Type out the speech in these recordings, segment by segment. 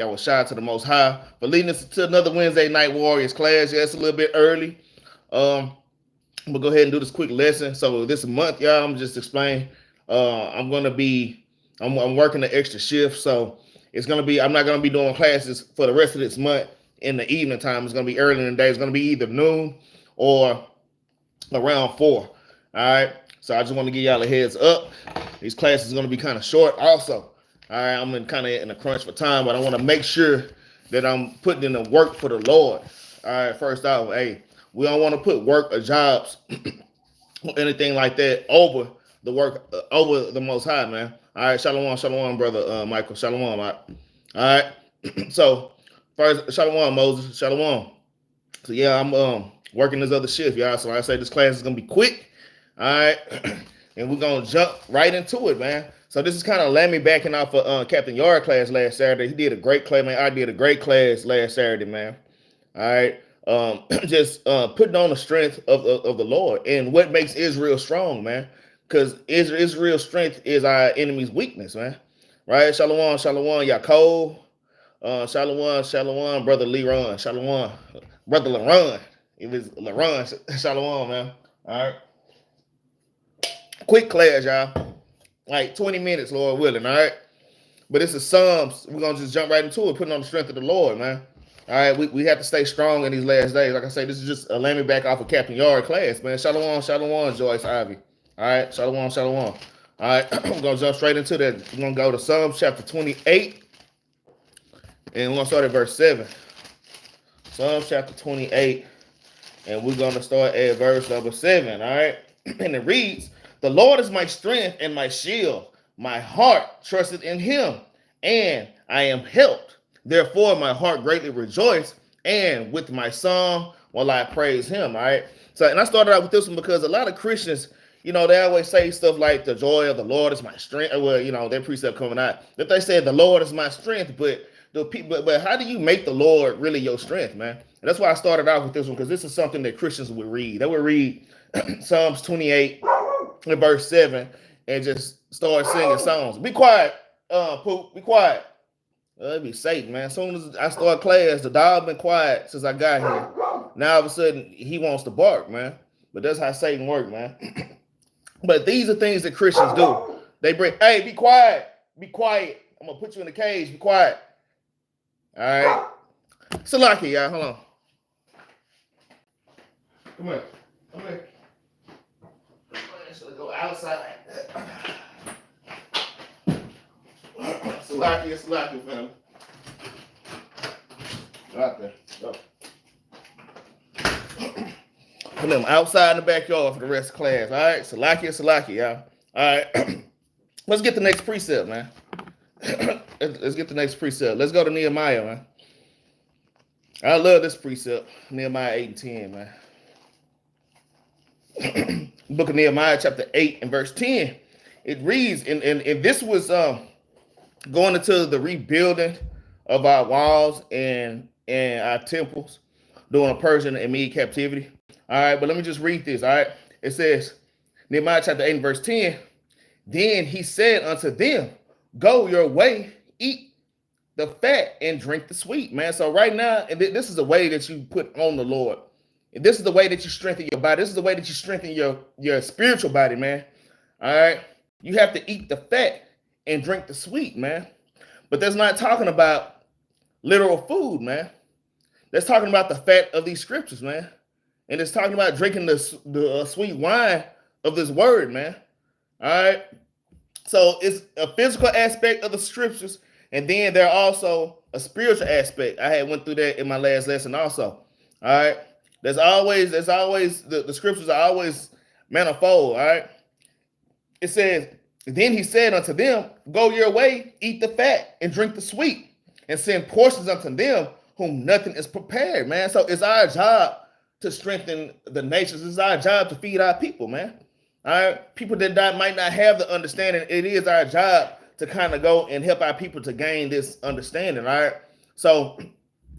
I was shy to the Most High for leading us to another Wednesday Night Warriors class. Yeah, it's a little bit early. I'm gonna go ahead and do this quick lesson. So this month, y'all, I'm just explaining. I'm gonna be, I'm working an extra shift, so it's gonna be. I'm not gonna be doing classes for the rest of this month in the evening time. It's gonna be early in the day. It's gonna be either noon or around 4. All right. So I just want to give y'all a heads up. These classes are gonna be kind of short, also. All right. I'm kind of in a crunch for time, but I want to make sure that I'm putting in the work for the Lord. All right. First off, hey, we don't want to put work or jobs or anything like that over the work, over the Most High, man. All right, shalom, brother Michael, shalom. All right, so first, shalom, Moses, shalom. So yeah, I'm working this other shift, y'all. So I say this class is gonna be quick. All right, and we're gonna jump right into it, man. So this is kind of Lammy backing off of Captain Yard class last Saturday. He did a great class, man. I did a great class last Saturday, man. All right. Just putting on the strength of the Lord and what makes Israel strong, man. Because Israel's strength is our enemy's weakness, man. Right? Shalom, Yaakov. Shalom, brother Leron. Shalom, brother Leron. It was Leron. Shalom, man. All right. Quick class, y'all. Like 20 minutes, Lord willing. All right. But this is Psalms. We're gonna just jump right into it, putting on the strength of the Lord, man. All right, we have to stay strong in these last days. Like I say, this is just a lammy back off of Captain Yard class, man. Shalom, Joyce Ivy. All right, shalom. All right, we're going to jump straight into that. We're going to go to Psalms chapter 28, and we're going to start at verse 7. Psalms chapter 28, and we're going to start at verse number 7, all right? And it reads, "The Lord is my strength and my shield. My heart trusted in him, and I am helped. Therefore, my heart greatly rejoiced, and with my song will I praise him." All right. So, and I started out with this one because a lot of Christians, you know, they always say stuff like the joy of the Lord is my strength. Well, you know, their precept coming out that they say the Lord is my strength, but but how do you make the Lord really your strength, man? And that's why I started out with this one, because this is something that Christians would read. They would read Psalms 28 and verse 7 and just start singing songs. Be quiet, Poop. Be quiet. It'd be Satan, man. As soon as I start class, the dog been quiet since I got here. Now all of a sudden he wants to bark, man. But that's how Satan works, man. But these are things that Christians do. They bring, hey, be quiet. Be quiet. I'm gonna put you in the cage. Be quiet. All right. Salaki, y'all. Hold on. Come here. Come here. Should go outside. Salaki, family. Right there. Go. Put them outside in the backyard for the rest of class. All right. Salaki, y'all. All right. Let's get the next precept, man. Let's get the next precept. Let's go to Nehemiah, man. I love this precept. Nehemiah 8 and 10, man. Book of Nehemiah, chapter 8 and verse 10. It reads, and this was going into the rebuilding of our walls and our temples during a Persian and Mede captivity. All right, but let me just read this. All right, it says, Nehemiah chapter 8 and verse 10. Then he said unto them, "Go your way, eat the fat and drink the sweet," man. So right now, and this is the way that you put on the Lord. And this is the way that you strengthen your body. This is the way that you strengthen your spiritual body, man. All right, you have to eat the fat and drink the sweet, man. But that's not talking about literal food, man. That's talking about the fat of these scriptures, man. And it's talking about drinking the sweet wine of this word, man. All right. So it's a physical aspect of the scriptures, and then there are also a spiritual aspect. I had went through that in my last lesson also. All right. There's always the scriptures are always manifold. All right. It says, then he said unto them, "Go your way, eat the fat and drink the sweet, and send portions unto them whom nothing is prepared," man. So it's our job to strengthen the nations. It's our job to feed our people, man. All right. People that might not have the understanding, it is our job to kind of go and help our people to gain this understanding. All right. So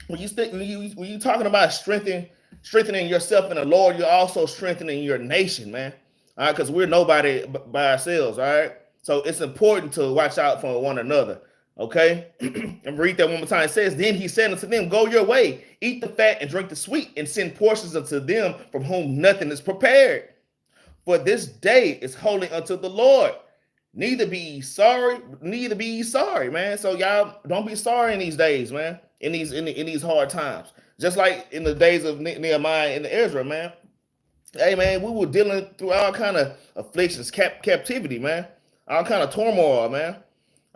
when you talking about strengthening yourself in the Lord, you're also strengthening your nation, man. All right, because we're nobody by ourselves. All right. So it's important to watch out for one another. Okay, and read that one more time. It says, then he said unto them, go your way, eat the fat and drink the sweet, and send portions unto them from whom nothing is prepared. For this day is holy unto the Lord. Neither be ye sorry, man. So y'all don't be sorry in these days, man. In these hard times, just like in the days of Nehemiah and Ezra, man. Hey, man, we were dealing through all kind of afflictions, captivity, man. All kind of turmoil, man.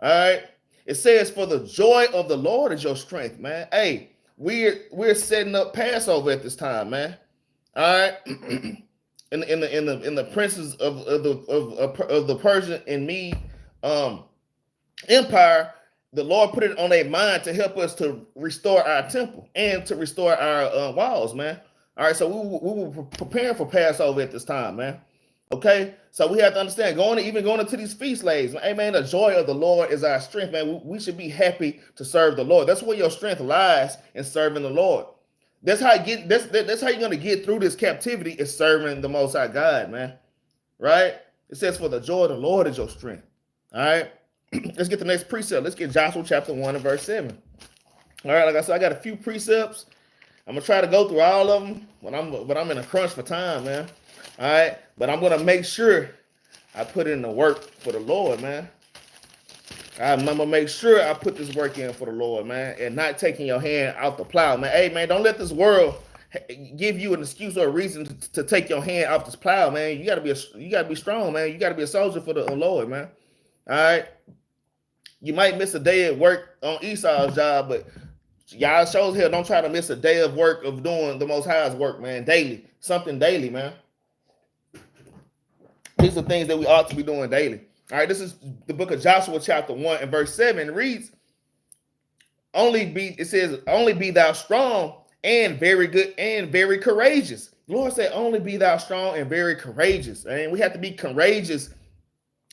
All right. It says, for the joy of the Lord is your strength, man. Hey, we're setting up Passover at this time, man. All right. in the princes of the Persian and Mede empire, the Lord put it on their mind to help us to restore our temple and to restore our walls, man. All right, so we were preparing for Passover at this time, man. Okay, so we have to understand, going into these feast days, hey, man, the joy of the Lord is our strength, man. We should be happy to serve the Lord. That's where your strength lies, in serving the Lord. That's how that's how you're gonna get through this captivity, is serving the Most High God, man. Right? It says, for the joy of the Lord is your strength. All right. Let's get the next precept. Let's get Joshua chapter 1 and verse 7. All right, like I said, I got a few precepts. I'm gonna try to go through all of them, but I'm in a crunch for time, man. All right, but I'm gonna make sure I put in the work for the Lord, man. I'm gonna make sure I put this work in for the Lord, man, and not taking your hand out the plow, man. Hey, man, don't let this world give you an excuse or a reason to take your hand off this plow, man. You gotta be strong, man. You gotta be a soldier for the Lord, man. All right. You might miss a day at work on Esau's job, but y'all shows here, don't try to miss a day of work of doing the Most High's work, man. Daily, something daily, man. These are things that we ought to be doing daily. All right, this is the book of Joshua, chapter 1 and verse 7. It reads, only be thou strong and very good and very courageous. The Lord said, only be thou strong and very courageous. And we have to be courageous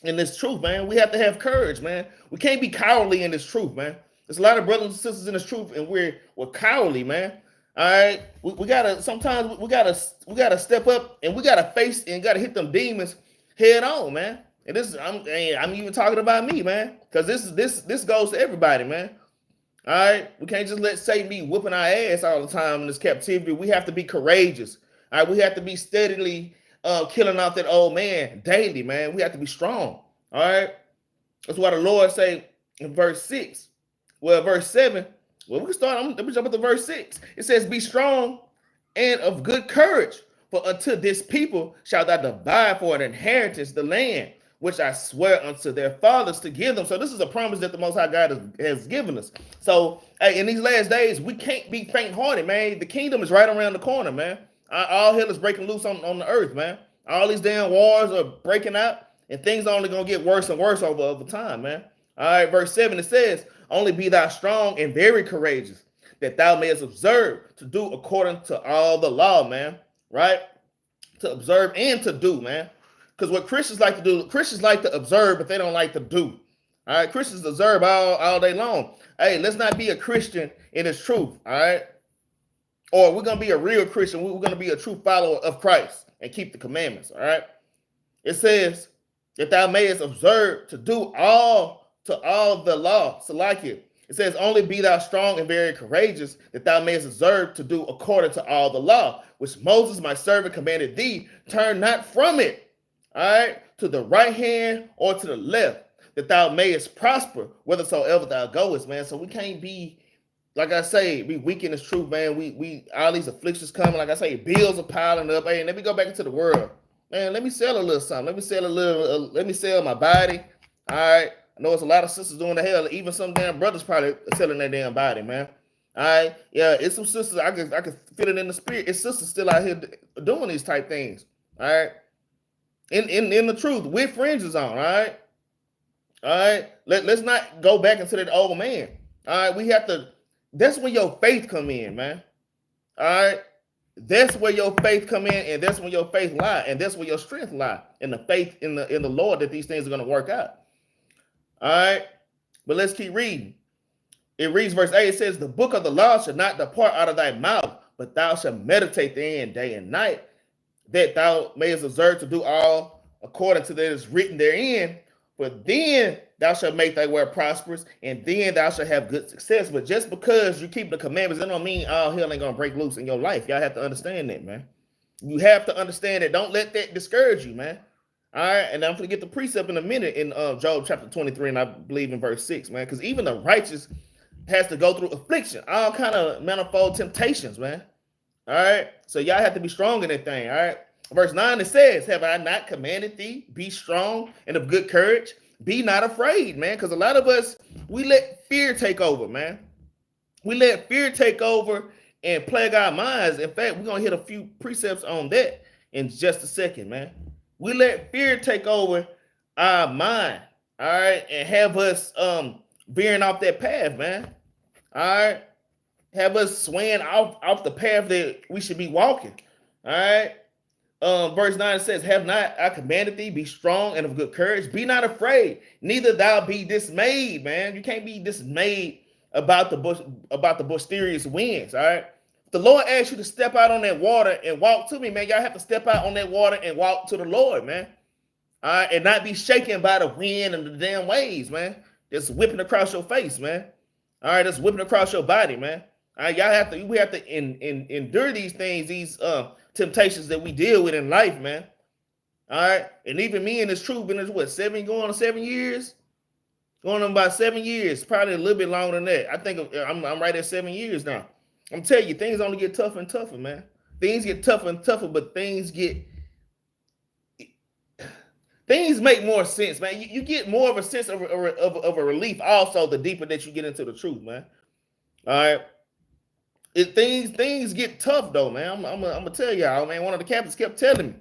in this truth, man. We have to have courage, man. We can't be cowardly in this truth, man. There's a lot of brothers and sisters in this truth, and we're cowardly, man. All right, we gotta step up, and we gotta face and gotta hit them demons head on, man. And this, I'm even talking about me, man, because this goes to everybody, man. All right, we can't just let Satan be whooping our ass all the time in this captivity. We have to be courageous. All right, we have to be steadily killing off that old man daily, man. We have to be strong. All right, that's why the Lord say in verse 6. Well, verse 7. Well, we can start. Let me jump up to verse 6. It says, be strong and of good courage, for unto this people shalt thou divide for an inheritance the land which I swear unto their fathers to give them. So this is a promise that the Most High God has given us. So hey, in these last days, we can't be faint-hearted, man. The kingdom is right around the corner, man. All hell is breaking loose on the earth, man. All these damn wars are breaking out, and things are only going to get worse and worse over time, man. All right, verse 7, it says, only be thou strong and very courageous, that thou mayest observe to do according to all the law, man. Right? To observe and to do, man. Because what Christians like to do, Christians like to observe, but they don't like to do. All right, Christians observe all day long. Hey, let's not be a Christian in its truth, all right? Or we're going to be a real Christian. We're going to be a true follower of Christ and keep the commandments, all right? It says that thou mayest observe to do all the law. So like it says, only be thou strong and very courageous, that thou mayest observe to do according to all the law, which Moses, my servant, commanded thee. Turn not from it, all right, to the right hand or to the left, that thou mayest prosper whithersoever thou goest, man. So we can't be, like I say, be weak in this truth, man. We all these afflictions coming, like I say, bills are piling up. Hey, let me go back into the world, man. Let me sell a little something. Let me sell my body. All right. I know it's a lot of sisters doing the hell. Even some damn brothers probably selling their damn body, man. All right. Yeah, it's some sisters. I can feel it in the spirit. It's sisters still out here doing these type things. All right. In the truth, with fringes on. All right. All right. Let's not go back into that old man. All right. We have to. That's where your faith come in, man. All right. That's where your faith come in, and that's where your faith lie, and that's where your strength lie, in the faith in the Lord that these things are going to work out. All right, but let's keep reading. It reads verse 8. It says, the book of the law shall not depart out of thy mouth, but thou shalt meditate therein day and night, that thou mayest observe to do all according to that is written therein. but then thou shalt make thy way prosperous, and then thou shalt have good success. But just because you keep the commandments, that don't mean all hell ain't gonna break loose in your life. Y'all have to understand that, man. You have to understand that. Don't let that discourage you, man. All right, and I'm gonna get the precept in a minute in Job chapter 23, and I believe in verse 6, man. Because even the righteous has to go through affliction, all kind of manifold temptations, man. All right, so y'all have to be strong in that thing. All right, verse 9 it says, "Have I not commanded thee? Be strong and of good courage. Be not afraid, man." Because a lot of us, we let fear take over, man. We let fear take over and plague our minds. In fact, we're gonna hit a few precepts on that in just a second, man. We let fear take over our mind, all right, and have us veering off that path, man. All right, have us swaying off the path that we should be walking. All right. Verse 9 says, "Have not I commanded thee, be strong and of good courage, be not afraid, neither thou be dismayed," man. You can't be dismayed about the boisterous winds. All right. The Lord asks you to step out on that water and walk to me, man. Y'all have to step out on that water and walk to the Lord, man. All right, and not be shaken by the wind and the damn waves, man. Just whipping across your face, man. All right, just whipping across your body, man. All right, we have to endure these things, these temptations that we deal with in life, man. All right, and even me in this truth, been what, going on 7 years, going on about 7 years, probably a little bit longer than that. I think I'm right at 7 years now. I'm telling you, things only get tougher and tougher, man. Things get tougher and tougher, but things make more sense, man. You get more of a sense of a relief also the deeper that you get into the truth, man. All right. Things get tough though, man. I'm gonna tell y'all, man. One of the captains kept telling me,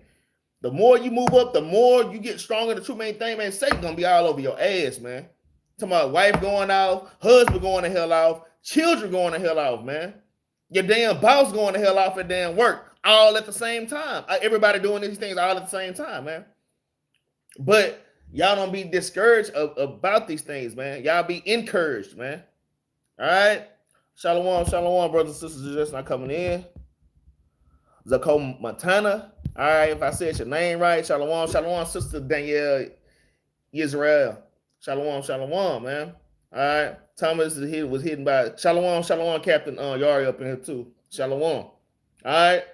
the more you move up, the more you get stronger. The true main thing, man, Satan gonna be all over your ass, man. Talking about wife going off, husband going to hell off, children going to hell off, man. Your damn boss going to hell off at damn work, all at the same time. Everybody doing these things all at the same time, man. But y'all don't be discouraged about these things, man. Y'all be encouraged, man. All right. Shalom, shalom, brothers and sisters just not coming in. Zacco Montana. All right, if I said your name right, shalom, shalom, sister Danielle Israel. Shalom, shalom, man. All right. Thomas was hidden by shalom, shalom, Captain Yari up in here too. Shalom. All right.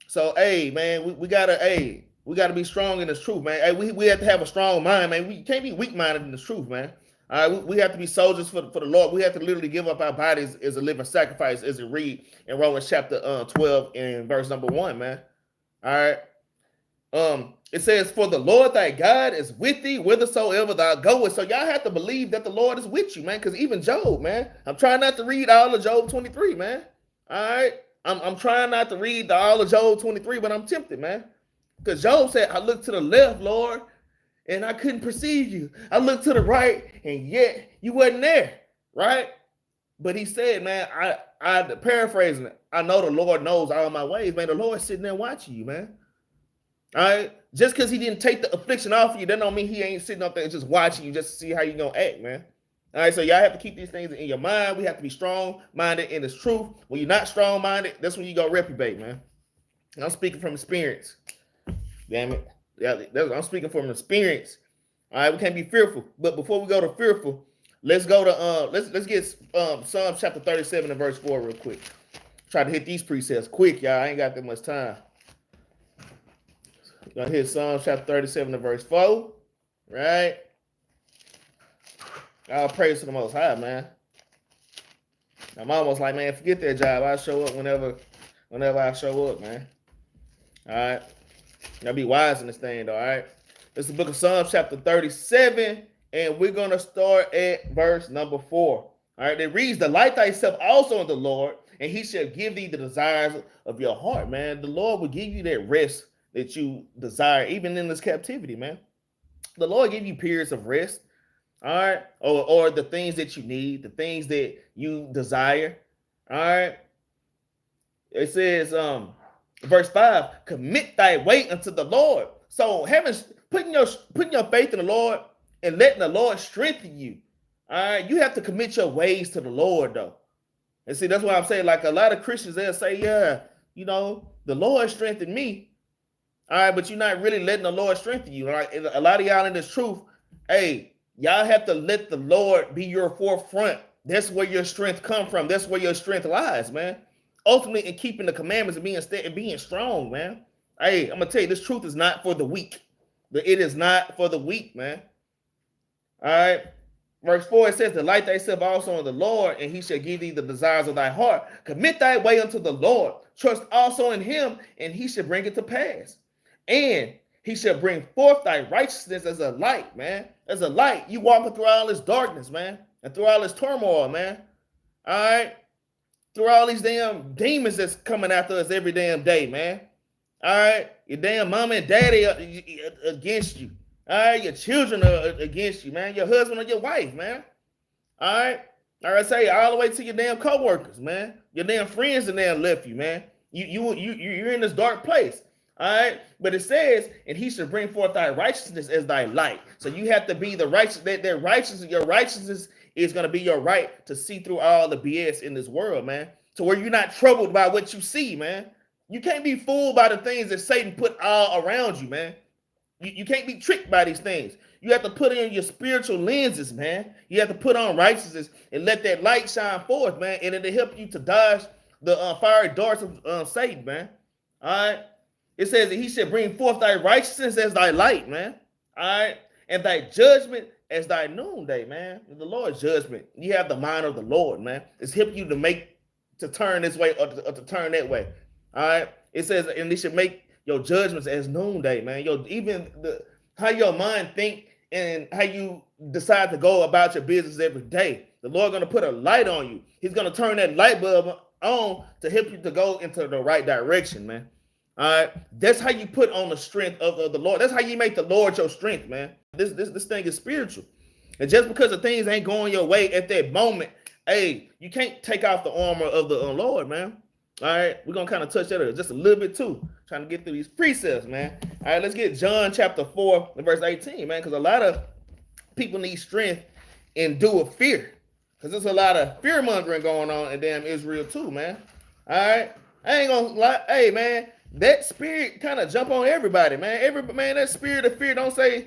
So, hey, man, we gotta be strong in this truth, man. Hey, we have to have a strong mind, man. We can't be weak-minded in this truth, man. All right, we have to be soldiers for the Lord. We have to literally give up our bodies as a living sacrifice, as it read in Romans chapter 12 and verse number 1, man. All right. It says, "For the Lord thy God is with thee whithersoever thou goest." So y'all have to believe that the Lord is with you, man. Because even Job, man, I'm trying not to read all of Job 23, man. All right. I'm trying not to read all of Job 23, but I'm tempted, man. Because Job said, "I looked to the left, Lord, and I couldn't perceive you. I looked to the right, and yet you wasn't there." Right? But he said, man, I paraphrasing it, "I know the Lord knows all my ways." Man, the Lord's sitting there watching you, man. All right. Just because he didn't take the affliction off of you, that don't mean he ain't sitting up there just watching you just to see how you gonna act, man. All right, so y'all have to keep these things in your mind. We have to be strong-minded in this truth. When you're not strong-minded, that's when you go reprobate, man. And I'm speaking from experience. Damn it. Yeah, I'm speaking from experience. All right, we can't be fearful. But before we go to fearful, let's go to let's get Psalms chapter 37 and verse 4 real quick. Try to hit these precepts quick, y'all. I ain't got that much time. Gonna hit Psalms chapter 37 and verse 4. Right? All praise to the Most High, man. I'm almost like, man, forget that job. I'll show up whenever I show up, man. All right. Gotta be wise in this thing, though, all right? It's the book of Psalms, chapter 37, and we're going to start at verse number 4. All right, it reads, "Delight thyself also in the Lord, and he shall give thee the desires of your heart," man. The Lord will give you that rest that you desire, even in this captivity, man. The Lord give you periods of rest, all right? Or the things that you need, the things that you desire, all right? It says, verse 5, "Commit thy way unto the Lord." So putting your faith in the Lord and letting the Lord strengthen you. All right, you have to commit your ways to the Lord, though. And see, that's why I'm saying, like, a lot of Christians, they'll say, "Yeah, the Lord strengthened me." All right, but you're not really letting the Lord strengthen you. Like, a lot of y'all in this truth, Hey, y'all have to let the Lord be your forefront. That's where your strength come from. That's where your strength lies, man. Ultimately, in keeping the commandments and being steady and being strong, man. Hey, I'm gonna tell you, this truth is not for the weak. It is not for the weak, man. All right. Verse 4, it says, delight thyself also in the Lord, and he shall give thee the desires of thy heart. Commit thy way unto the Lord. Trust also in him, and he shall bring it to pass. And he shall bring forth thy righteousness as a light, man. As a light. You walking through all this darkness, man. And through all this turmoil, man. All right. Through all these damn demons that's coming after us every damn day, man. All right. Your damn mama and daddy are against you. All right. Your children are against you, man. Your husband or your wife, man. All right. All right. Say all the way to your damn co-workers, man. Your damn friends that damn left you, man. You're in this dark place. All right, but it says, and he shall bring forth thy righteousness as thy light. So you have to be the righteous. That righteousness, your righteousness is going to be your right to see through all the BS in this world, man. To where you're not troubled by what you see, man. You can't be fooled by the things that Satan put all around you, man. You can't be tricked by these things. You have to put in your spiritual lenses, man. You have to put on righteousness and let that light shine forth, man. And it'll help you to dodge the fiery darts of Satan, man. All right. It says that he shall bring forth thy righteousness as thy light, man. All right. And thy judgment as thy noonday, man. The Lord's judgment. You have the mind of the Lord, man. It's helping you to turn this way or to turn that way. All right. It says, and they should make your judgments as noonday, man. How your mind think and how you decide to go about your business every day. The Lord going to put a light on you. He's going to turn that light bulb on to help you to go into the right direction, man. All right, that's how you put on the strength of the Lord. That's how you make the Lord your strength, man. This thing is spiritual, and just because the things ain't going your way at that moment, hey, you can't take off the armor of the Lord, man. All right, we're gonna kind of touch that just a little bit too, trying to get through these precepts, man. All right, let's get John chapter 4 and verse 18, man, because a lot of people need strength and do of fear, because there's a lot of fear mongering going on in damn Israel too, man. All right, I ain't gonna lie, hey, man. That spirit kind of jump on everybody, man. That spirit of fear don't say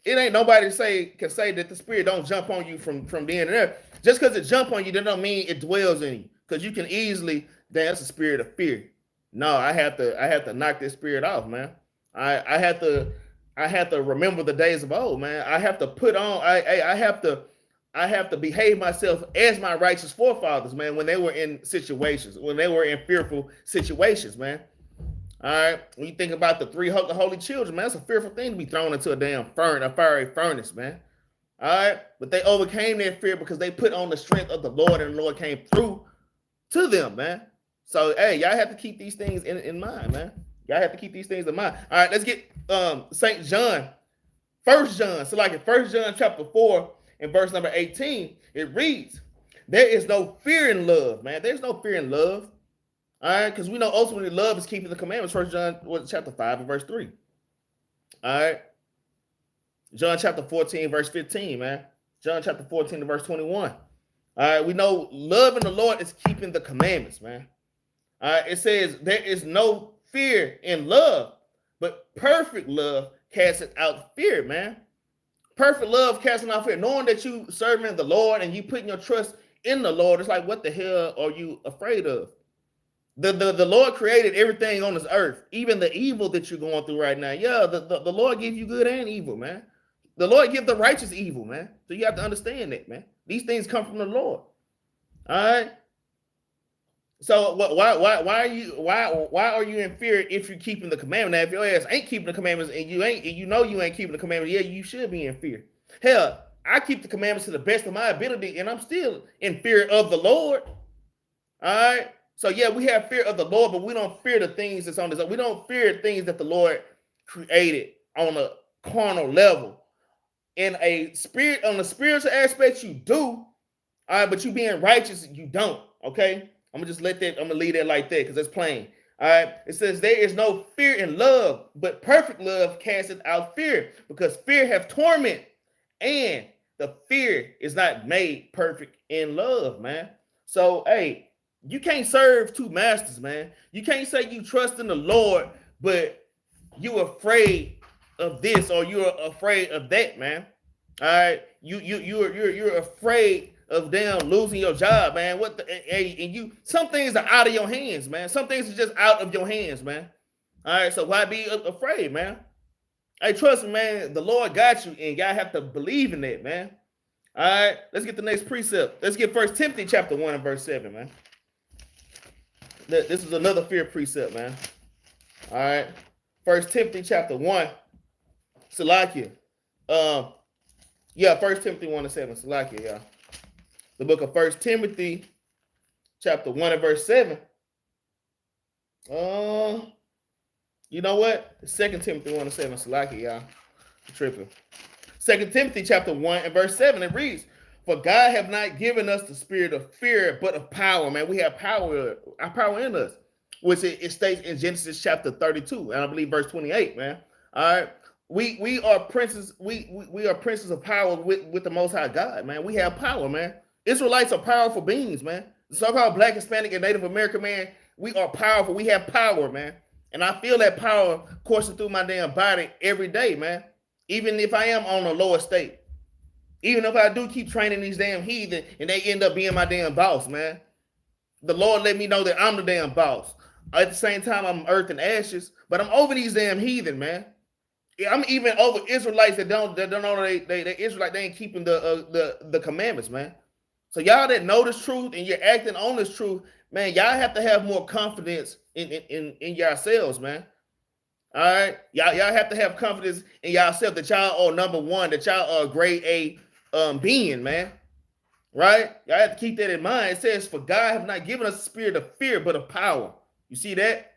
it ain't nobody can say that the spirit don't jump on you from the end of there. Just because it jump on you, that don't mean it dwells in you. Because you can easily, that's a spirit of fear. No, I have to knock this spirit off, man. I have to remember the days of old, man. I have to put on, I have to behave myself as my righteous forefathers, man, when they were in situations, when they were in fearful situations, man. All right. When you think about the three holy children, man, that's a fearful thing to be thrown into a damn a fiery furnace, man. All right. But they overcame their fear because they put on the strength of the Lord, and the Lord came through to them, man. So, hey, y'all have to keep these things in mind, man. Y'all have to keep these things in mind. All right. Let's get St. John, 1 John. So like in 1 John chapter 4, in verse number 18, it reads, there is no fear in love, man. There's no fear in love. All right, because we know ultimately love is keeping the commandments. 1 John chapter 5 and verse 3. All right. John chapter 14, verse 15, man. John chapter 14 and verse 21. All right, we know love in the Lord is keeping the commandments, man. All right, it says there is no fear in love, but perfect love casts out fear, man. Perfect love casting out fear, knowing that you serving the Lord and you putting your trust in the Lord. It's like, what the hell are you afraid of? The Lord created everything on this earth, even the evil that you're going through right now. Yeah, the Lord gives you good and evil, man. The Lord gives the righteous evil, man. So you have to understand that, man. These things come from the Lord. All right. So why are you in fear if you're keeping the commandment? Now, if your ass ain't keeping the commandments and you ain't keeping the commandments, yeah, you should be in fear. Hell, I keep the commandments to the best of my ability, and I'm still in fear of the Lord. All right. So yeah, we have fear of the Lord, but we don't fear the things that's on this. We don't fear things that the Lord created on a carnal level. In a spirit, on the spiritual aspect, you do. All right, but you being righteous, you don't. Okay. I'm gonna leave that like that because that's plain. All right. It says there is no fear in love, but perfect love casteth out fear, because fear hath torment, and the fear is not made perfect in love, man. So, hey, you can't serve two masters, man. You can't say you trust in the Lord, but you afraid of this or you're afraid of that, man. All right, you're afraid of damn losing your job, man. What the and you some things are out of your hands, man. Some things are just out of your hands, man. All right, so why be afraid, man? Hey, trust me, man. The Lord got you, and y'all have to believe in that, man. All right, let's get the next precept. Let's get 1 Timothy chapter 1 and verse 7, man. This is another fear precept, man. All right, 1 Timothy chapter 1. Salakia. 1 Timothy 1 and 7. Salakia, y'all. The book of 1 Timothy chapter 1 and verse 7. You know what? 2 Timothy 1 and 7. Salakia, y'all. I'm tripping. 2 Timothy chapter 1 and verse 7. It reads, for God have not given us the spirit of fear, but of power, man. We have power, our power in us, which it states in Genesis chapter 32, and I believe verse 28, man. All right. We are princes, we are princes of power with the Most High God, man. We have power, man. Israelites are powerful beings, man. Somehow Black, Hispanic, and Native American, man, we are powerful. We have power, man. And I feel that power coursing through my damn body every day, man. Even if I am on a lower state. Even if I do keep training these damn heathen and they end up being my damn boss, man. The Lord let me know that I'm the damn boss. At the same time, I'm earth and ashes, but I'm over these damn heathen, man. I'm even over Israelites that don't know they Israelite, they ain't keeping the commandments, man. So y'all that know this truth and you're acting on this truth, man, y'all have to have more confidence in yourselves, man. All right, y'all have to have confidence in yourself that y'all are number one, that y'all are grade A being, man. Right? Y'all have to keep that in mind. It says, for God have not given us a spirit of fear, but of power. You see that?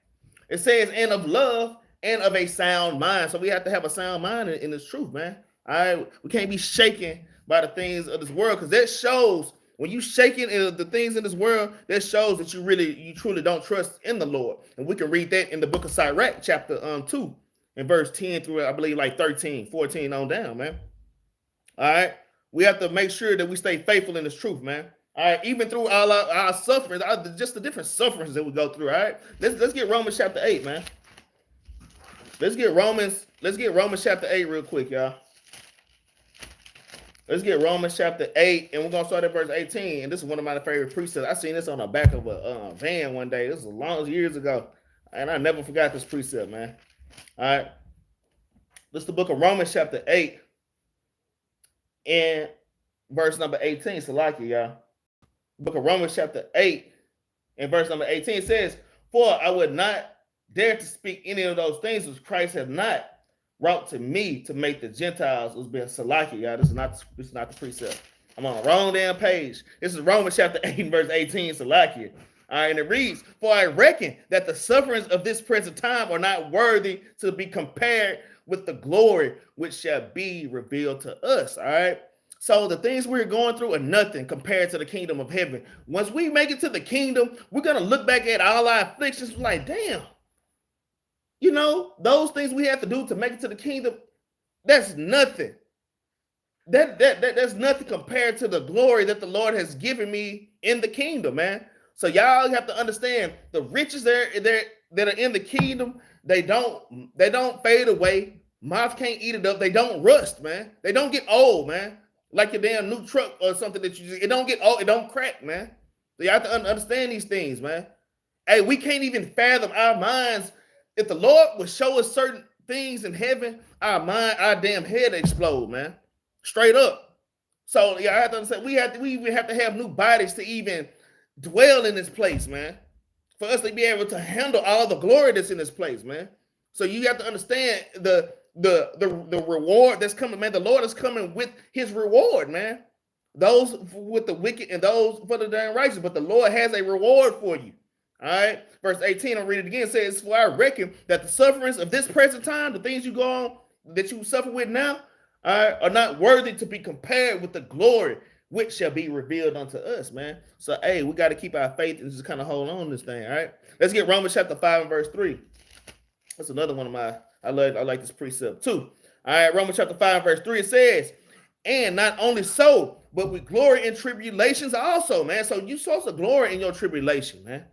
It says, and of love and of a sound mind. So we have to have a sound mind in this truth, man. All right, we can't be shaken by the things of this world, because that shows when you shaking the things in this world, that shows that you truly don't trust in the Lord. And we can read that in the book of Sirach, chapter 2, and verse 10 through, I believe, like 13, 14 on down, man. All right, we have to make sure that we stay faithful in this truth, man. All right, even through all our sufferings, just the different sufferings that we go through. All right, let's get Romans chapter 8, man. Let's get Romans chapter 8 real quick, y'all. Let's get Romans chapter 8, and we're going to start at verse 18. And this is one of my favorite precepts. I seen this on the back of a van one day. This was long years ago, and I never forgot this precept, man. All right. This is the book of Romans chapter 8 and verse number 18. Salakia, y'all. Book of Romans chapter 8 and verse number 18 says, for I would not dare to speak any of those things which Christ has not wrought to me to make the Gentiles was being Salakia, y'all. This is not the precept. I'm on the wrong damn page. This is Romans chapter 8 verse 18, Salakia. All right, and it reads, for I reckon that the sufferings of this present time are not worthy to be compared with the glory which shall be revealed to us. All right. So the things we're going through are nothing compared to the kingdom of heaven. Once we make it to the kingdom, we're going to look back at all our afflictions like, damn. You know, those things we have to do to make it to the kingdom, that's nothing. That's nothing compared to the glory that the Lord has given me in the kingdom, man. So y'all have to understand the riches that are in the kingdom, they don't fade away. Moth can't eat it up. They don't rust, man. They don't get old, man. Like your damn new truck or something that it don't get old, it don't crack, man. So you have to understand these things, man. Hey, we can't even fathom our minds. If the Lord would show us certain things in heaven, our damn head explode, man. Straight up. So yeah, I have to understand we even have to have new bodies to even dwell in this place, man. For us to be able to handle all the glory that's in this place, man. So you have to understand the reward that's coming, man. The Lord is coming with his reward, man. Those with the wicked and those for the damn righteous, but the Lord has a reward for you. All right, verse 18, I'll read it again. It says, for I reckon that the sufferings of this present time, the things you go on, that you suffer with now, are not worthy to be compared with the glory which shall be revealed unto us, man. So, hey, we got to keep our faith and just kind of hold on to this thing, all right? Let's get Romans chapter 5 and verse 3. That's another one of my, I like this precept too. All right, Romans chapter 5 verse 3, it says, and not only so, but we glory in tribulations also, man. So you're supposed to glory in your tribulation, man.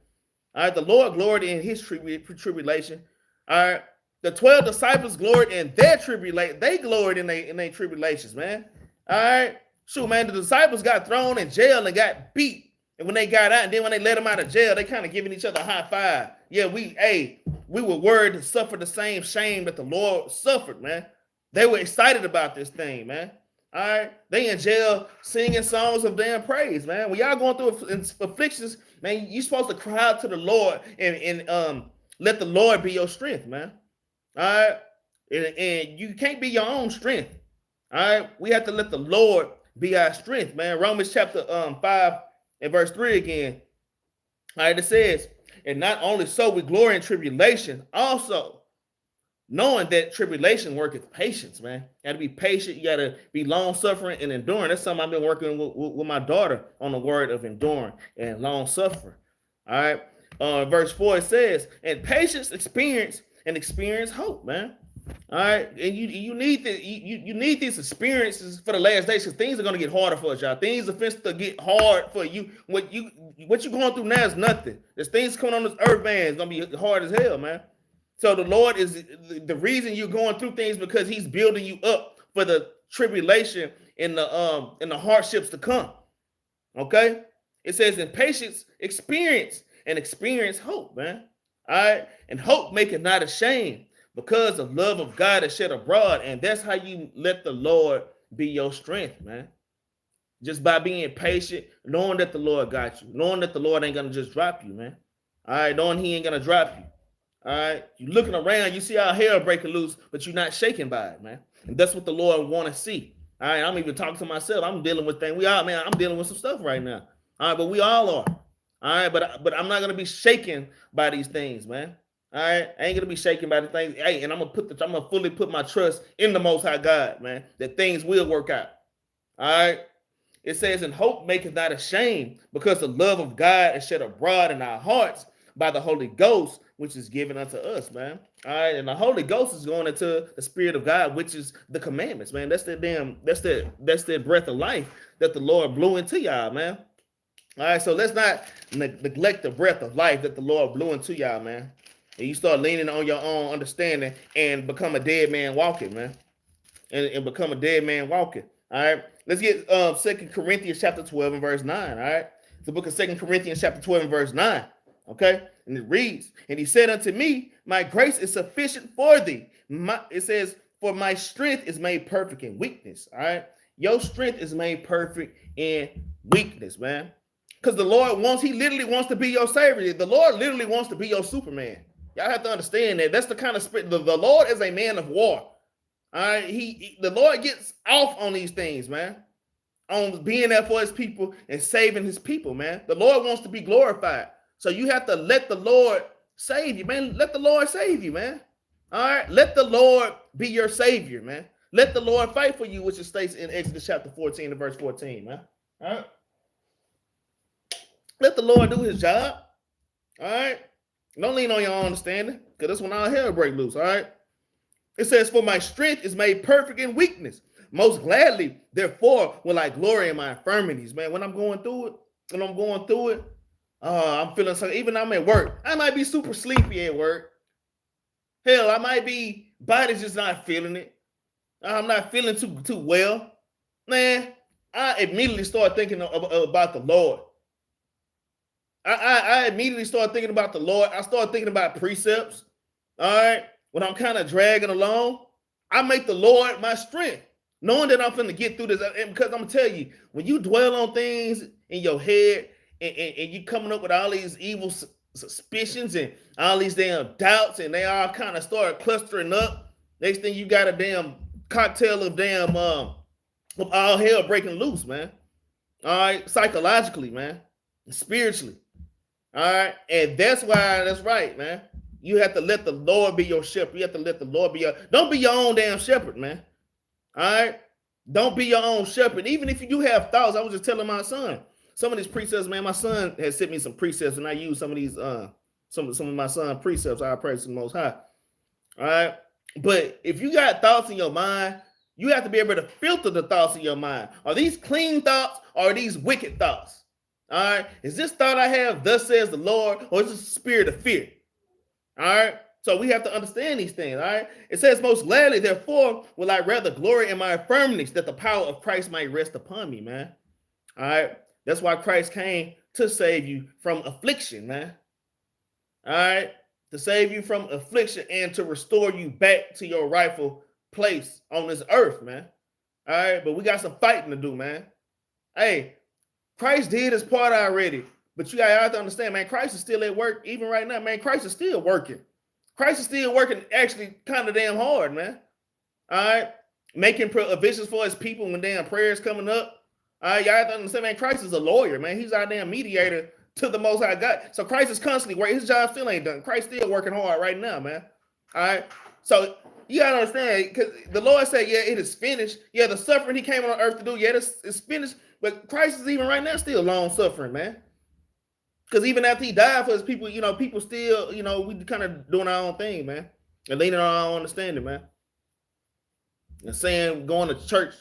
All right, the Lord gloried in his tribulation. All right, The 12 disciples gloried in their tribulation. They gloried in their tribulations, man. All right. Shoot, man, the disciples got thrown in jail and got beat. And when they got out, and then when they let them out of jail, they kind of giving each other a high five. Yeah, we were worried to suffer the same shame that the Lord suffered, man. They were excited about this thing, man. All right. They in jail singing songs of damn praise, man. When y'all going through afflictions, man, you supposed to cry out to the Lord and let the Lord be your strength, man. All right. And you can't be your own strength. All right. We have to let the Lord be our strength, man. Romans chapter 5 and verse 3 again. All right. It says, and not only so, we glory in tribulation, also knowing that tribulation worketh patience, man. You got to be patient. You got to be long-suffering and enduring. That's something I've been working with my daughter on, the word of enduring and long-suffering. All right. Verse 4, it says, and patience experience hope, man. All right. And you need these experiences for the last days, because things are going to get harder for us, y'all. Things are going to get hard for you. What you're going through now is nothing. There's things coming on this earth, man. It's going to be hard as hell, man. So the Lord is the reason you're going through things, because he's building you up for the tribulation and the hardships to come. Okay? It says, in patience, experience hope, man. All right? And hope maketh not ashamed, because the love of God is shed abroad. And that's how you let the Lord be your strength, man. Just by being patient, knowing that the Lord got you, knowing that the Lord ain't going to just drop you, man. All right? Knowing he ain't going to drop you. All right, you looking around, you see our hair breaking loose, but you're not shaken by it, man. And that's what the Lord want to see. All right, I'm even talking to myself. I'm dealing with things. I'm dealing with some stuff right now. All right, but we all are. All right, but I'm not gonna be shaken by these things, man. All right, I ain't gonna be shaken by the things. Hey, and I'm gonna fully put my trust in the Most High God, man. That things will work out. All right. It says, and hope maketh not ashamed, because the love of God is shed abroad in our hearts by the Holy Ghost, which is given unto us, man. All right, and the Holy Ghost is going into the Spirit of God, which is the commandments, man. That's that breath of life that the Lord blew into y'all, man. All right, so let's not neglect the breath of life that the Lord blew into y'all, man. And you start leaning on your own understanding and become a dead man walking, man. And become a dead man walking. All right, let's get 2 Corinthians chapter 12 and verse 9. All right, the book of 2 Corinthians chapter 12 and verse 9. Okay, and it reads, and he said unto me, my grace is sufficient for thee. It says, for my strength is made perfect in weakness. All right, your strength is made perfect in weakness, man. Because the Lord he literally wants to be your savior. The Lord literally wants to be your Superman. Y'all have to understand that. That's the kind of spirit. The Lord is a man of war. All right, the Lord gets off on these things, man. On being there for his people and saving his people, man. The Lord wants to be glorified. So you have to let the Lord save you, man. Let the Lord save you, man. All right. Let the Lord be your savior, man. Let the Lord fight for you, which it states in Exodus chapter 14 and verse 14, man. All right. Let the Lord do his job. All right. Don't lean on your own understanding, because that's when our hair break loose. All right. It says, for my strength is made perfect in weakness. Most gladly, therefore, will I glory in my infirmities, man. When I'm going through it, I'm feeling something. Even I'm at work, I might be super sleepy at work. Hell, I might be body's just not feeling it. I'm not feeling too well. Man, I immediately start thinking about the Lord. I immediately start thinking about the Lord. I start thinking about precepts. All right. When I'm kind of dragging along, I make the Lord my strength, knowing that I'm finna get through this. And because I'm gonna tell you, when you dwell on things in your head, and you coming up with all these evil suspicions and all these damn doubts, and they all kind of start clustering up. Next thing you got a damn cocktail of damn of all hell breaking loose, man. All right, psychologically, man, spiritually. All right, and that's right, man. You have to let the Lord be your shepherd. You have to let the Lord be don't be your own damn shepherd, man. All right, don't be your own shepherd. Even if you do have thoughts, I was just telling my son. Some of these precepts, man, my son has sent me some precepts, and I use some of these, some of my son's precepts. I praise the Most High. All right. But if you got thoughts in your mind, you have to be able to filter the thoughts in your mind. Are these clean thoughts or are these wicked thoughts? All right. Is this thought I have, thus says the Lord, or is this a spirit of fear? All right. So we have to understand these things, all right? It says, most gladly, therefore, will I rather glory in my infirmities, that the power of Christ might rest upon me, man. All right? That's why Christ came to save you from affliction, man. All right? To save you from affliction and to restore you back to your rightful place on this earth, man. All right? But we got some fighting to do, man. Hey, Christ did his part already. But you have to understand, man, Christ is still at work even right now, man. Christ is still working. Christ is still working actually kind of damn hard, man. All right? Making provisions for his people when damn prayers coming up. All right? Y'all have to understand, man, Christ is a lawyer, man. He's our damn mediator to the Most High God. So Christ is constantly working. His job still ain't done. Christ still working hard right now, man. All right? So you got to understand, because the Lord said, yeah, it is finished. Yeah, the suffering he came on earth to do, yeah, it's finished. But Christ is even right now still long suffering, man. Because even after he died for his people, people still, we kind of doing our own thing, man. And leaning on our own understanding, man. And saying, going to church,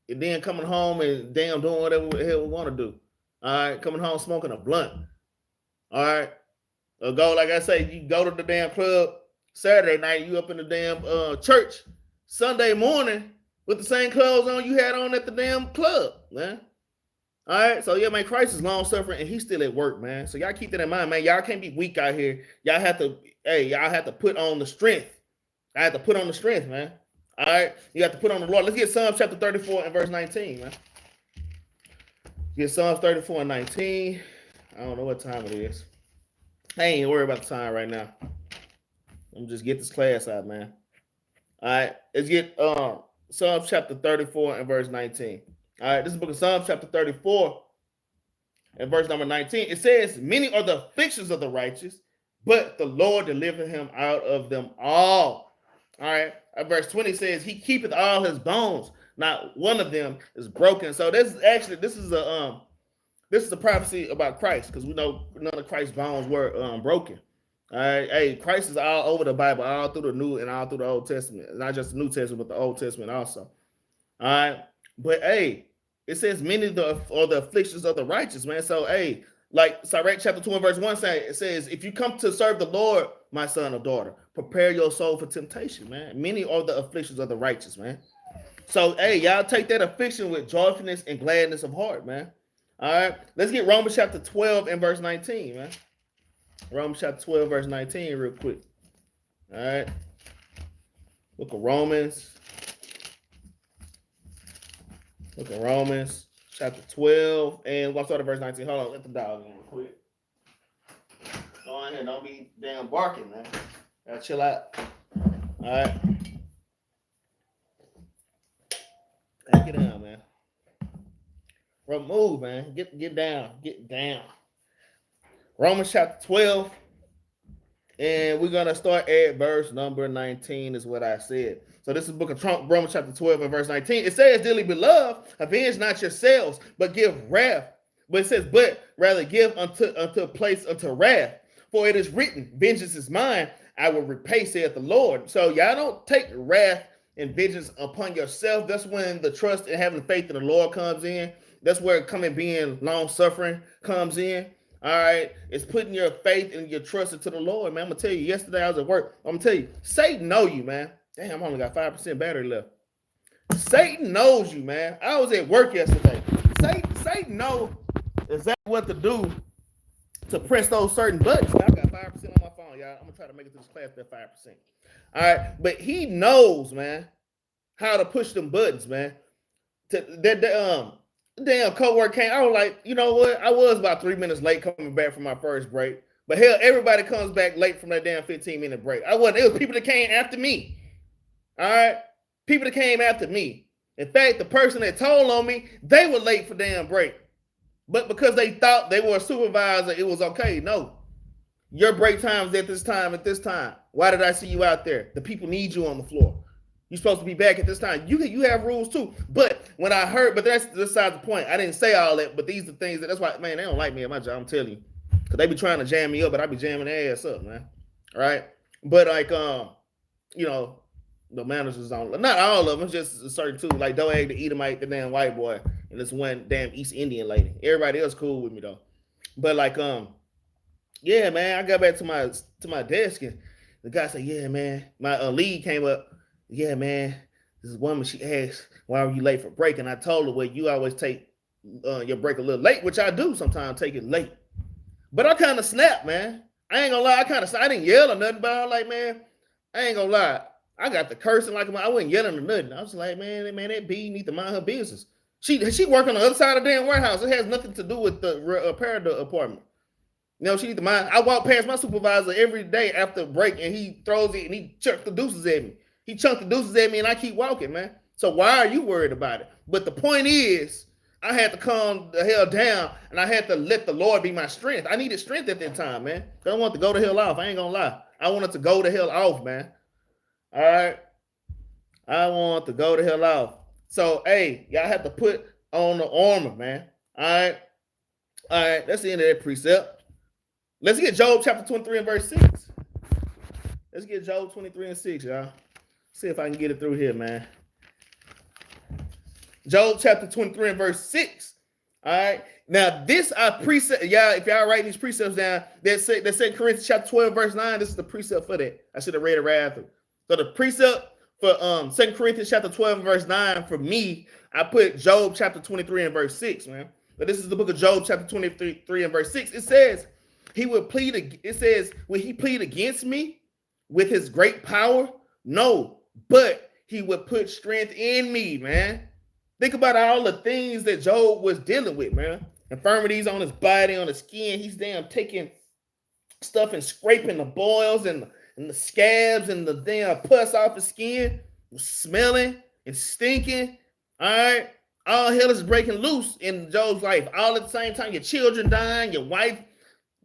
and then coming home and damn doing whatever the hell we want to do. All right, coming home smoking a blunt. All right. Or go, like I say, you go to the damn club Saturday night, you up in the damn church Sunday morning with the same clothes on you had on at the damn club, man. All right, so yeah, man, Christ is long suffering and he's still at work, man. So y'all keep that in mind, man. Y'all can't be weak out here. Y'all have to put on the strength. I have to put on the strength, man. All right, you have to put on the Lord. Let's get Psalms chapter 34 and verse 19, man. Get Psalms 34 and 19. I don't know what time it is. I ain't worried about the time right now. Let me just get this class out, man. All right, let's get Psalms chapter 34 and verse 19. All right, this is the book of Psalms chapter 34 and verse number 19. It says, many are the afflictions of the righteous, but the Lord delivered him out of them all. All right, verse 20 says, he keepeth all his bones, not one of them is broken. So this is a prophecy about Christ, because we know none of Christ's bones were broken. All right, hey, Christ is all over the Bible, all through the New and all through the Old Testament, not just the New Testament, but the Old Testament also. All right, but hey, it says many are the afflictions of the righteous, man. So hey, like Sirach chapter 2 and verse 1 it says, if you come to serve the Lord, my son or daughter, prepare your soul for temptation, man. Many are the afflictions of the righteous, man. So hey, y'all take that affliction with joyfulness and gladness of heart, man. All right, let's get Romans chapter 12 and verse 19, man. Romans chapter 12, verse 19, real quick. All right. Look at Romans. Look at Romans chapter 12. And we'll start at verse 19. Hold on, let the dog in real quick. Go on here. Don't be damn barking, man. Gotta chill out. All right. Hey, get down, man. Move, man. Get down. Get down. Romans chapter 12, and we're going to start at verse number 19 is what I said. So this is the book of Romans chapter 12 and verse 19. It says, dearly beloved, avenge not yourselves, but give wrath. But it says, but rather give unto place unto wrath. For it is written, vengeance is mine, I will repay, saith the Lord. So y'all don't take wrath and vengeance upon yourself. That's when the trust and having faith in the Lord comes in. That's where coming being long-suffering comes in. All right, it's putting your faith and your trust into the Lord, man. I'm gonna tell you, yesterday I was at work. I'm gonna tell you, Satan know you, man. Damn, I only got 5% battery left. Satan knows you, man. I was at work yesterday. Satan knows exactly what to do to press those certain buttons. I got 5% on my phone, y'all. I'm gonna try to make it to this class at 5%. All right, but he knows, man, how to push them buttons, man. Damn coworker came. I was like, you know what? I was about 3 minutes late coming back from my first break. But hell, everybody comes back late from that damn 15-minute break. It was people that came after me. All right? People that came after me. In fact, the person that told on me, they were late for damn break. But because they thought they were a supervisor, it was okay. No. Your break time's at this time. Why did I see you out there? The people need you on the floor. You're supposed to be back at this time. You have rules too. But when I heard, but that's besides the point. I didn't say all that, but these are things that's why, man, they don't like me at my job. I'm telling you. Because they be trying to jam me up, but I be jamming their ass up, man. All right. But like, the managers don't, not all of them, just certain two. Like, don't egg the Edomite, the damn white boy, and this one damn East Indian lady. Everybody else cool with me though. But like, yeah, man, I got back to my desk and the guy said, yeah, man, my lead came up. Yeah, man, this woman, she asked, why were you late for break? And I told her, well, you always take your break a little late, which I do sometimes take it late. But I kind of snapped, man. I ain't gonna lie, I didn't yell or nothing, but I was like, man, I ain't gonna lie. I got the cursing like I wasn't yelling or nothing. I was like, man, that B need to mind her business. She work on the other side of the damn warehouse. It has nothing to do with the repair the apartment. You know, she need to mind. I walk past my supervisor every day after break, and he throws it and he chucks the deuces at me. He chunked the deuces at me, and I keep walking, man. So why are you worried about it? But the point is, I had to calm the hell down, and I had to let the Lord be my strength. I needed strength at that time, man. I don't want to go the hell off. I ain't gonna lie. I wanted to go the hell off, man. All right. I want to go the hell off. So, hey, y'all have to put on the armor, man. All right. All right. That's the end of that precept. Let's get Job chapter 23 and verse 6. Let's get Job 23 and 6, y'all. See if I can get it through here, man. Job chapter 23 and verse 6. All right. Now, this precept, y'all, if y'all writing these precepts down, that say Corinthians chapter 12, verse 9, this is the precept for that. I should have read it right after. So the precept for 2 Corinthians chapter 12 and verse 9, for me, I put Job chapter 23 and verse 6, man. But this is the book of Job chapter 23 and verse 6. It says, will he plead against me with his great power? No, but he would put strength in me, man. Think about all the things that Job was dealing with, man. Infirmities on his body, on his skin. He's damn taking stuff and scraping the boils and the scabs and the damn pus off his skin, smelling and stinking. All right. All hell is breaking loose in Job's life. All at the same time, your children dying, your wife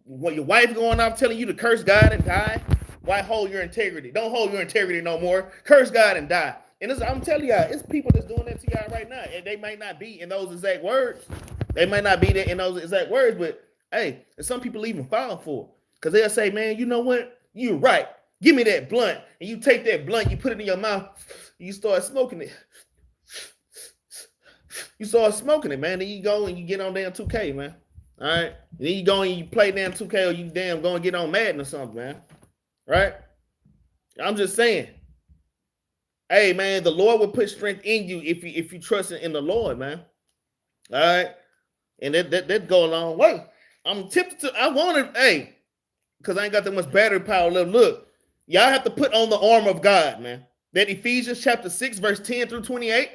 going off telling you to curse God and die. Why hold your integrity? Don't hold your integrity no more. Curse God and die. And I'm telling y'all, it's people that's doing that to y'all right now. And they might not be in those exact words. They might not be there in those exact words, but hey, some people even fall for it. Because they'll say, man, you know what? You're right. Give me that blunt. And you take that blunt, you put it in your mouth, you start smoking it. You start smoking it, man. Then you go and you get on damn 2K, man. All right. And then you go and you play damn 2K, or you damn go and get on Madden or something, man. Right? I'm just saying. Hey, man, the Lord will put strength in you if you trust in the Lord, man. All right. And that go a long way. I'm tempted to, I wanted, hey, because I ain't got that much battery power. Look, y'all have to put on the armor of God, man. That Ephesians chapter 6, verse 10 through 28.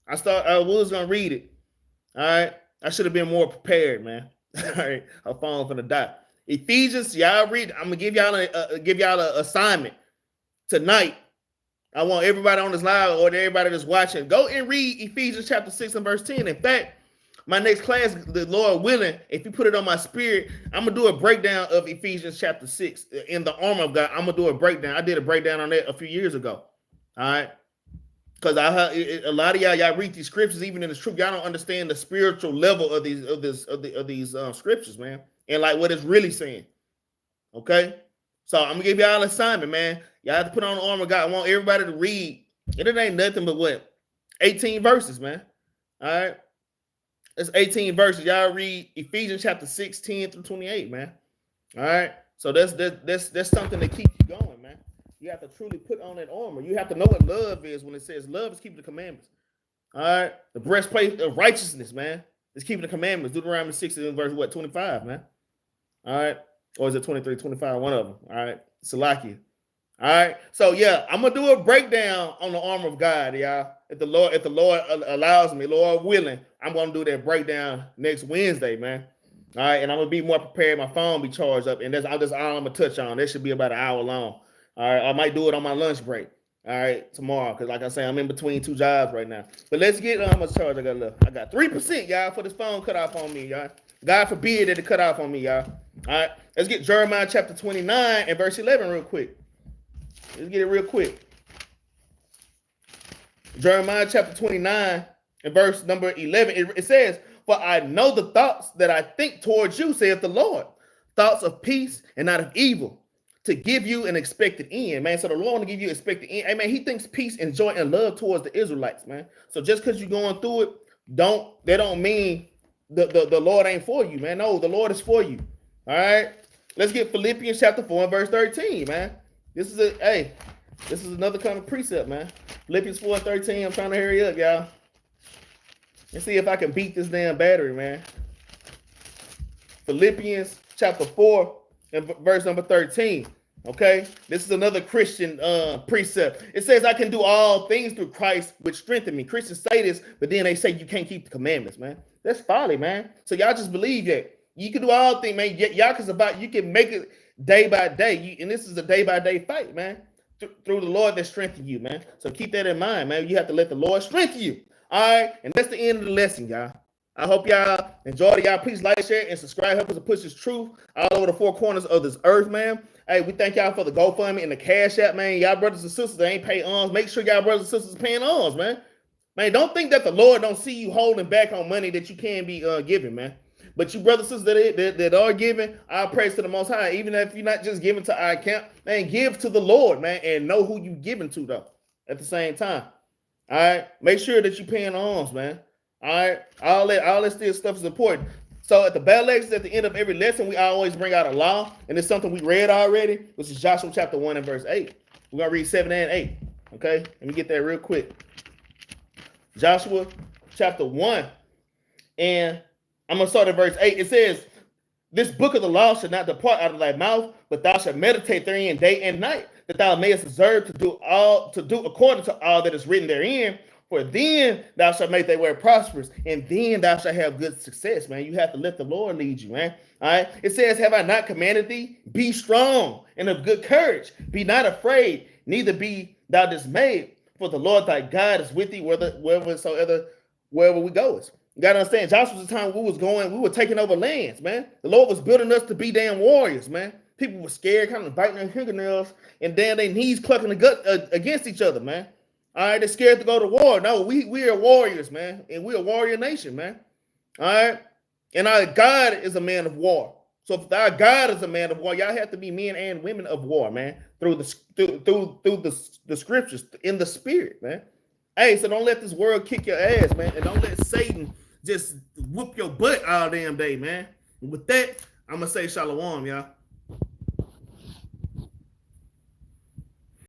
I was going to read it. All right. I should have been more prepared, man. All right. I'm falling from the dot. Ephesians, y'all read. I'm going to give y'all an assignment tonight. I want everybody on this live or everybody that's watching, go and read Ephesians chapter 6 and verse 10. In fact, my next class, the Lord willing, if you put it on my spirit, I'm going to do a breakdown of Ephesians chapter 6 in the armor of God. I'm going to do a breakdown. I did a breakdown on that a few years ago. All right. Because a lot of y'all read these scriptures, even in the truth, y'all don't understand the spiritual level of these scriptures, man. And like what it's really saying. Okay. So I'm gonna give y'all an assignment, man. Y'all have to put on the armor of God. I want everybody to read. And it ain't nothing but what? 18 verses, man. All right. It's 18 verses. Y'all read Ephesians chapter 6, 10 through 28, man. All right. So that's something that keeps you going, man. You have to truly put on that armor. You have to know what love is when it says love is keeping the commandments. All right. The breastplate of righteousness, man, is keeping the commandments. Deuteronomy 6 verse 25, man. All right. Or is it 23, 25? One of them. All right. Salakia. All right. So yeah, I'm gonna do a breakdown on the armor of God, y'all. If the Lord allows me, Lord willing, I'm gonna do that breakdown next Wednesday, man. All right, and I'm gonna be more prepared. My phone be charged up, and that's all I'm gonna touch on. That should be about an hour long. All right, I might do it on my lunch break. All right, tomorrow, because like I say, I'm in between two jobs right now. But let's get how much charge I got left. I got 3%, y'all, for this phone cut off on me, y'all. God forbid that it cut off on me, y'all. All right, let's get Jeremiah chapter 29 and verse 11 real quick. Let's get it real quick. Jeremiah chapter 29 and verse number 11. It says, "For I know the thoughts that I think towards you, saith the Lord, thoughts of peace and not of evil, to give you an expected end." Man, so the Lord want to give you an expected end. Hey, man, he thinks peace and joy and love towards the Israelites, man. So just because you're going through it, that don't mean the Lord ain't for you, man. No, the Lord is for you. All right. Let's get Philippians chapter 4 and verse 13, man. This is another kind of precept, man. Philippians 4:13. I'm trying to hurry up, y'all. Let's see if I can beat this damn battery, man. Philippians chapter 4 and verse number 13. Okay, this is another Christian precept. It says, I can do all things through Christ, which strengthen me. Christians say this, but then they say you can't keep the commandments, man. That's folly, man. So y'all just believe that you can do all things, man. Y'all you can make it day by day. And this is a day by day fight, man. Through the Lord that strengthens you, man. So keep that in mind, man. You have to let the Lord strengthen you. All right, and that's the end of the lesson, y'all. I hope y'all enjoyed it. Y'all please like, share, and subscribe. Help us to push this truth all over the four corners of this earth, man. Hey, we thank y'all for the GoFundMe and the Cash App, man. Y'all brothers and sisters that ain't pay alms, make sure y'all brothers and sisters paying alms, man. Man, don't think that the Lord don't see you holding back on money that you can be giving, man. But you brothers and sisters that are giving, I praise to the Most High. Even if you're not just giving to our account, man, give to the Lord, man, and know who you giving to, though, at the same time. All right? Make sure that you're paying alms, man. All right? All that still stuff is important. So at the Battle Axes, at the end of every lesson, we always bring out a law, and it's something we read already, which is Joshua chapter 1 and verse 8. We're going to read 7 and 8. Okay? Let me get that real quick. Joshua chapter 1, and I'm going to start at verse 8. It says, this book of the law shall not depart out of thy mouth, but thou shalt meditate therein day and night, that thou mayest observe to do according to all that is written therein. For then thou shalt make thy way prosperous, and then thou shalt have good success, man. You have to let the Lord lead you, man. All right. It says, have I not commanded thee? Be strong and of good courage. Be not afraid, neither be thou dismayed. For the Lord thy God is with thee wherever we go. You got to understand, Joshua's the time we were taking over lands, man. The Lord was building us to be damn warriors, man. People were scared, kind of biting their fingernails, and then their knees clucking the gut against each other, man. All right, they're scared to go to war. No, we are warriors, man, and we're a warrior nation, man. All right, and our God is a man of war. So if our God is a man of war, y'all have to be men and women of war, man. Through the scriptures, in the spirit, man. Hey, so don't let this world kick your ass, man, and don't let Satan just whoop your butt all damn day, man. And with that, I'm gonna say shalom, y'all.